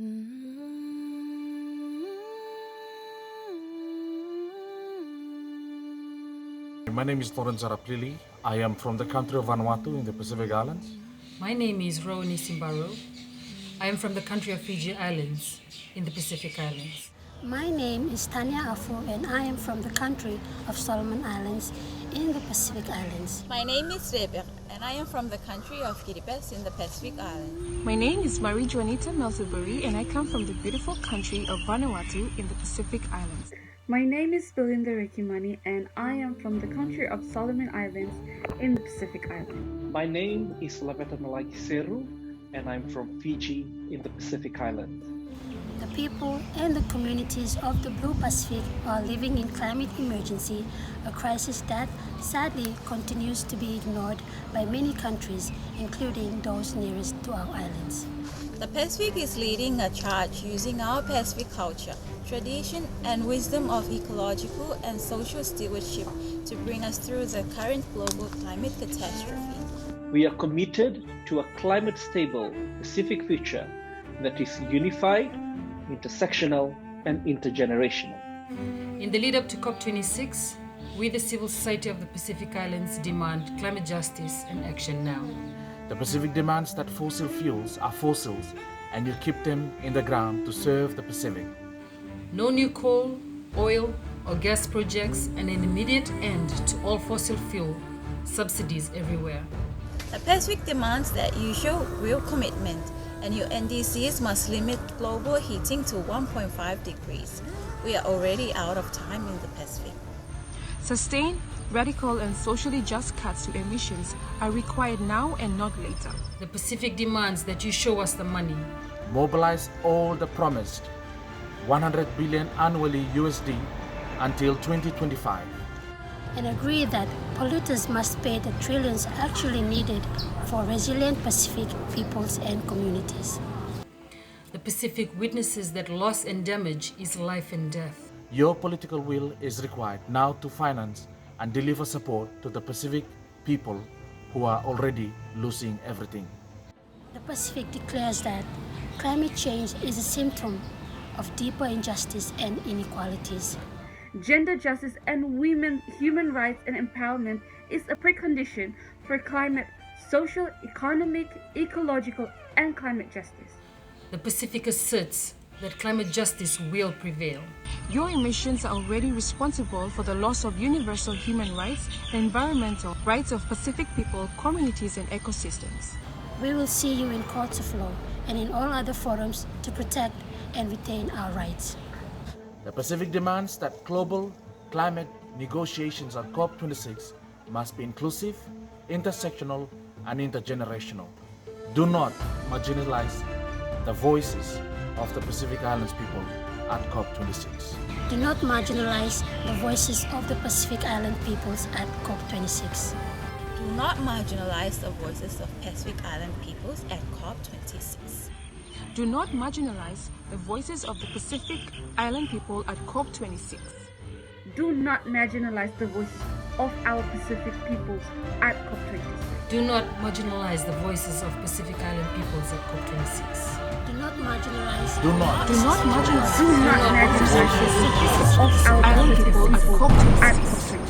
My name is Lorenzo Raplili. I am from the country of Vanuatu in the Pacific Islands. My name is Roni Simbaro. I am from the country of Fiji Islands in the Pacific Islands. My name is Tanya Afu and I am from the country of Solomon Islands in the Pacific Islands. My name is Rebecca and I am from the country of Kiribati in the Pacific Islands. My name is Marie Juanita Melsebury and I come from the beautiful country of Vanuatu in the Pacific Islands. My name is Belinda Rekimani and I am from the country of Solomon Islands in the Pacific Islands. My name is Laveta Malaki Seru and I'm from Fiji in the Pacific Islands. The people and the communities of the Blue Pacific are living in climate emergency, a crisis that sadly continues to be ignored by many countries, including those nearest to our islands. The Pacific is leading a charge using our Pacific culture, tradition, and wisdom of ecological and social stewardship to bring us through the current global climate catastrophe. We are committed to a climate-stable Pacific future that is unified, intersectional, and intergenerational. In the lead up to COP26, we, the civil society of the Pacific Islands, demand climate justice and action now. The Pacific demands that fossil fuels are fossils and you keep them in the ground to serve the Pacific. No new coal, oil, or gas projects, and an immediate end to all fossil fuel subsidies everywhere. The Pacific demands that you show real commitment and your NDCs must limit global heating to 1.5 degrees. We are already out of time in the Pacific. Sustained, radical and socially just cuts to emissions are required now and not later. The Pacific demands that you show us the money. Mobilize all the promised 100 billion annually USD until 2025. And agree that polluters must pay the trillions actually needed for resilient Pacific peoples and communities. The Pacific witnesses that loss and damage is life and death. Your political will is required now to finance and deliver support to the Pacific people who are already losing everything. The Pacific declares that climate change is a symptom of deeper injustice and inequalities. Gender justice and women's human rights and empowerment is a precondition for climate, social, economic, ecological, and climate justice. The Pacific asserts that climate justice will prevail. Your emissions are already responsible for the loss of universal human rights and environmental rights of Pacific people, communities, and ecosystems. We will see you in courts of law and in all other forums to protect and retain our rights. The Pacific demands that global climate negotiations on COP26 must be inclusive, intersectional, and intergenerational. Do not marginalize the voices of the Pacific Islands people at COP26. Do not marginalize the voices of the Pacific Island peoples at COP26. Do not marginalize the voices of Pacific Island peoples at COP26. Do not marginalize the voices of the Pacific Island people at COP26. Do not marginalize the voices of our Pacific peoples at COP26. Do not marginalize the voices of Pacific Island peoples at COP26. Do not marginalize. Do not marginalize Do not marginalize the voices of our Island Pacific people at people COP26. at COP26.